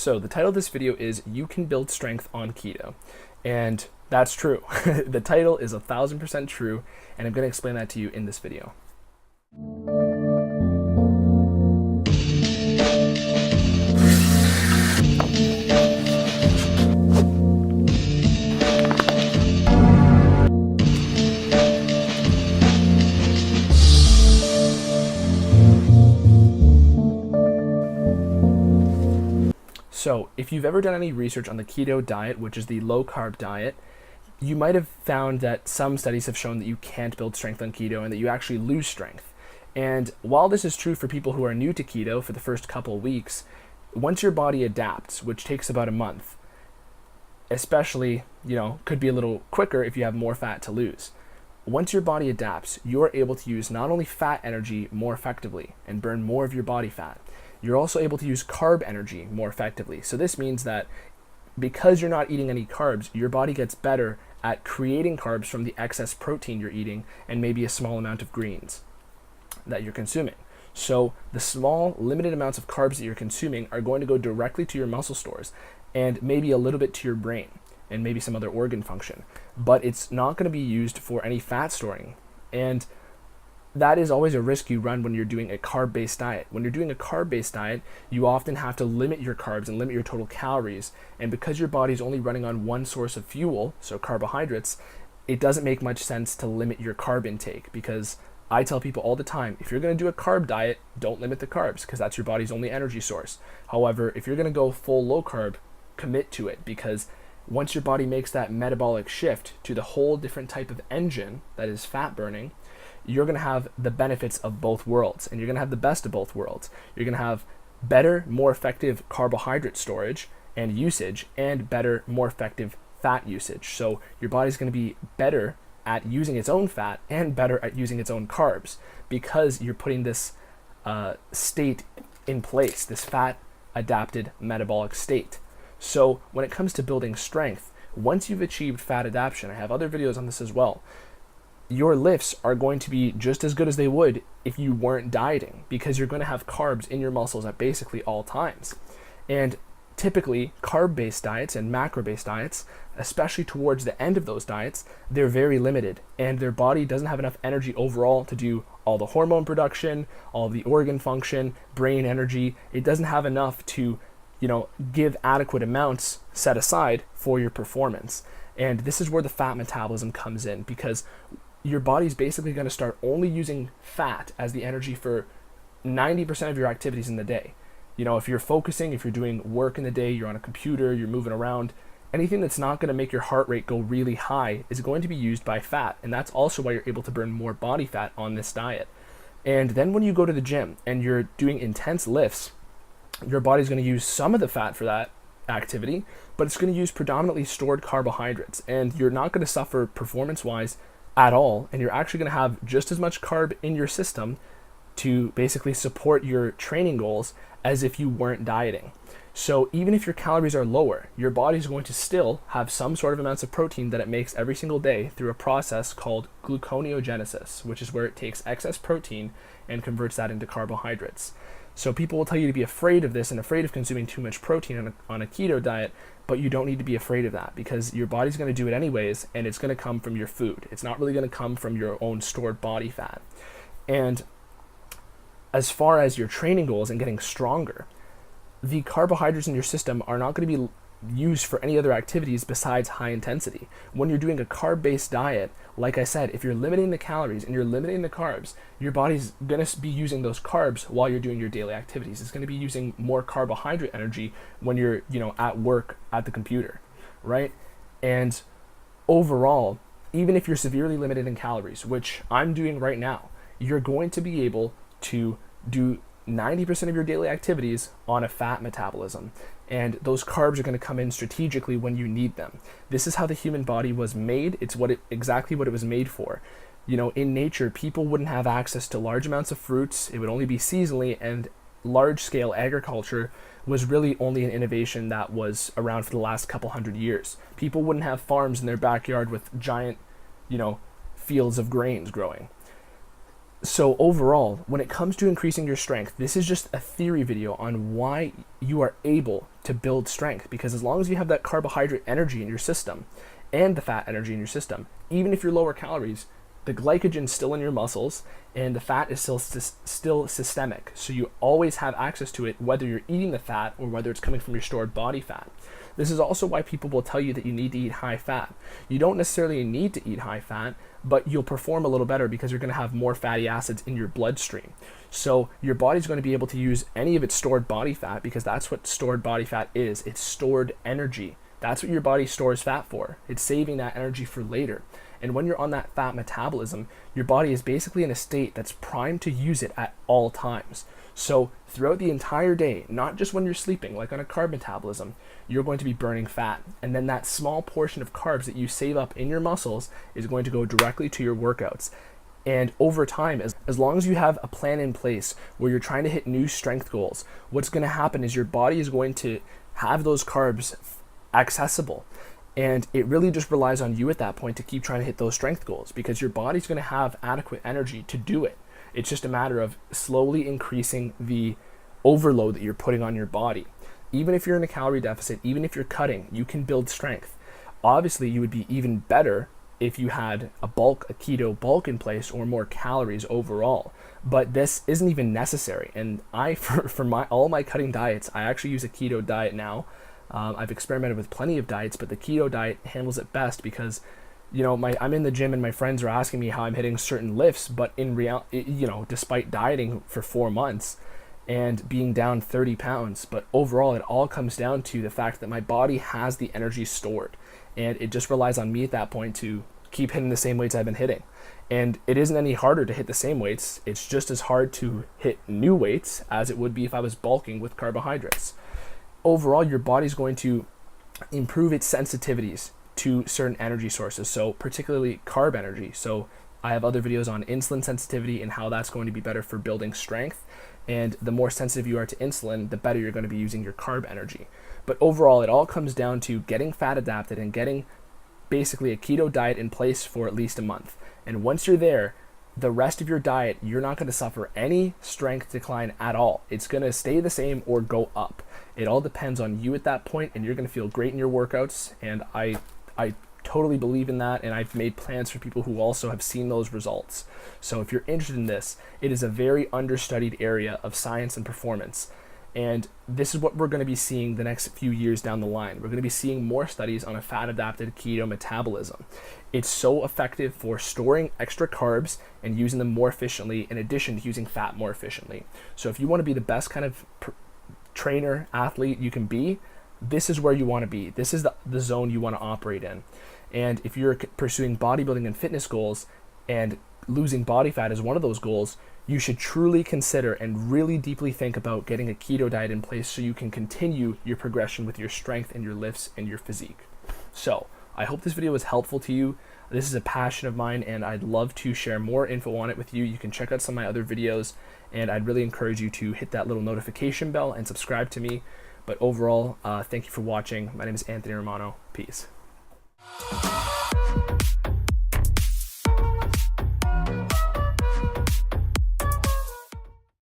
So the title of this video is You Can Build Strength on Keto. And that's true. The title is 1000% true, and I'm going to explain that to you in this video. So if you've ever done any research on the keto diet, which is the low carb diet, you might have found that some studies have shown that you can't build strength on keto and that you actually lose strength. And while this is true for people who are new to keto for the first couple of weeks, once your body adapts, which takes about a month, especially, could be a little quicker if you have more fat to lose. Once your body adapts, you're able to use not only fat energy more effectively and burn more of your body fat, you're also able to use carb energy more effectively. So this means that because you're not eating any carbs, your body gets better at creating carbs from the excess protein you're eating and maybe a small amount of greens that you're consuming. So the small, limited amounts of carbs that you're consuming are going to go directly to your muscle stores and maybe a little bit to your brain and maybe some other organ function. But it's not going to be used for any fat storing. And that is always a risk you run when you're doing a carb-based diet. When you're doing a carb-based diet, you often have to limit your carbs and limit your total calories. And because your body's only running on one source of fuel, so carbohydrates, it doesn't make much sense to limit your carb intake, because I tell people all the time, if you're going to do a carb diet, don't limit the carbs, because that's your body's only energy source. However, if you're going to go full low carb, commit to it, because once your body makes that metabolic shift to the whole different type of engine that is fat burning, you're going to have the benefits of both worlds, and you're going to have the best of both worlds. You're going to have better, more effective carbohydrate storage and usage, and better, more effective fat usage. So your body's going to be better at using its own fat and better at using its own carbs, because you're putting this state in place, this fat adapted metabolic state. So when it comes to building strength, once you've achieved fat adaptation, I have other videos on this as well, your lifts are going to be just as good as they would if you weren't dieting, because you're going to have carbs in your muscles at basically all times. And typically, carb-based diets and macro-based diets, especially towards the end of those diets, they're very limited, and their body doesn't have enough energy overall to do all the hormone production, all the organ function, brain energy. It doesn't have enough to, give adequate amounts set aside for your performance. And this is where the fat metabolism comes in, because your body's basically going to start only using fat as the energy for 90% of your activities in the day. If you're focusing, if you're doing work in the day, you're on a computer, you're moving around, anything that's not going to make your heart rate go really high is going to be used by fat. And that's also why you're able to burn more body fat on this diet. And then when you go to the gym and you're doing intense lifts, your body's going to use some of the fat for that activity, but it's going to use predominantly stored carbohydrates. And you're not going to suffer performance-wise at all, and you're actually going to have just as much carb in your system to basically support your training goals as if you weren't dieting. So even if your calories are lower, your body's going to still have some sort of amounts of protein that it makes every single day through a process called gluconeogenesis, which is where it takes excess protein and converts that into carbohydrates. So people will tell you to be afraid of this and afraid of consuming too much protein on a keto diet, but you don't need to be afraid of that, because your body's going to do it anyways, and it's going to come from your food. It's not really going to come from your own stored body fat. And as far as your training goals and getting stronger, the carbohydrates in your system are not going to be used for any other activities besides high intensity. When you're doing a carb-based diet, like I said, if you're limiting the calories and you're limiting the carbs, your body's going to be using those carbs while you're doing your daily activities. It's going to be using more carbohydrate energy when you're, at work at the computer, right? And overall, even if you're severely limited in calories, which I'm doing right now, you're going to be able to do 90% of your daily activities on a fat metabolism. And those carbs are going to come in strategically when you need them. This is how the human body was made. It's exactly what it was made for. In nature, people wouldn't have access to large amounts of fruits. It would only be seasonally, and large-scale agriculture was really only an innovation that was around for the last couple hundred years. People wouldn't have farms in their backyard with giant, fields of grains growing. So overall, when it comes to increasing your strength, this is just a theory video on why you are able to build strength, because as long as you have that carbohydrate energy in your system and the fat energy in your system, even if you're lower calories, the glycogen's still in your muscles and the fat is still systemic. So you always have access to it, whether you're eating the fat or whether it's coming from your stored body fat. This is also why people will tell you that you need to eat high fat. You don't necessarily need to eat high fat, but you'll perform a little better because you're going to have more fatty acids in your bloodstream. So your body's going to be able to use any of its stored body fat, because that's what stored body fat is. It's stored energy. That's what your body stores fat for. It's saving that energy for later. And when you're on that fat metabolism, your body is basically in a state that's primed to use it at all times. So throughout the entire day, not just when you're sleeping, like on a carb metabolism, you're going to be burning fat. And then that small portion of carbs that you save up in your muscles is going to go directly to your workouts. And over time, as long as you have a plan in place where you're trying to hit new strength goals, what's going to happen is your body is going to have those carbs accessible. And it really just relies on you at that point to keep trying to hit those strength goals, because your body's going to have adequate energy to do it. It's just a matter of slowly increasing the overload that you're putting on your body. Even if you're in a calorie deficit, even if you're cutting, you can build strength. Obviously, you would be even better if you had a keto bulk in place, or more calories overall. But this isn't even necessary. And for all my cutting diets, I actually use a keto diet now. I've experimented with plenty of diets, but the keto diet handles it best because, I'm in the gym and my friends are asking me how I'm hitting certain lifts, but in reality, despite dieting for 4 months and being down 30 pounds, but overall it all comes down to the fact that my body has the energy stored, and it just relies on me at that point to keep hitting the same weights I've been hitting. And it isn't any harder to hit the same weights. It's just as hard to hit new weights as it would be if I was bulking with carbohydrates. Overall, your body's going to improve its sensitivities to certain energy sources, so particularly carb energy. So I have other videos on insulin sensitivity and how that's going to be better for building strength. And the more sensitive you are to insulin, the better you're going to be using your carb energy. But overall, it all comes down to getting fat adapted and getting basically a keto diet in place for at least a month. And once you're there, the rest of your diet, you're not going to suffer any strength decline at all. It's going to stay the same or go up. It all depends on you at that point, and you're going to feel great in your workouts. And I totally believe in that, and I've made plans for people who also have seen those results. So if you're interested in this, it is a very understudied area of science and performance. And this is what we're going to be seeing the next few years down the line. We're going to be seeing more studies on a fat-adapted keto metabolism. It's so effective for storing extra carbs and using them more efficiently, in addition to using fat more efficiently. So if you want to be the best kind of trainer, athlete you can be, this is where you want to be. This is the zone you want to operate in. And if you're pursuing bodybuilding and fitness goals, and losing body fat is one of those goals, you should truly consider and really deeply think about getting a keto diet in place so you can continue your progression with your strength and your lifts and your physique. So I hope this video was helpful to you. This is a passion of mine, and I'd love to share more info on it with you. You can check out some of my other videos, and I'd really encourage you to hit that little notification bell and subscribe to me. But overall, thank you for watching. My name is Anthony Romano. Peace.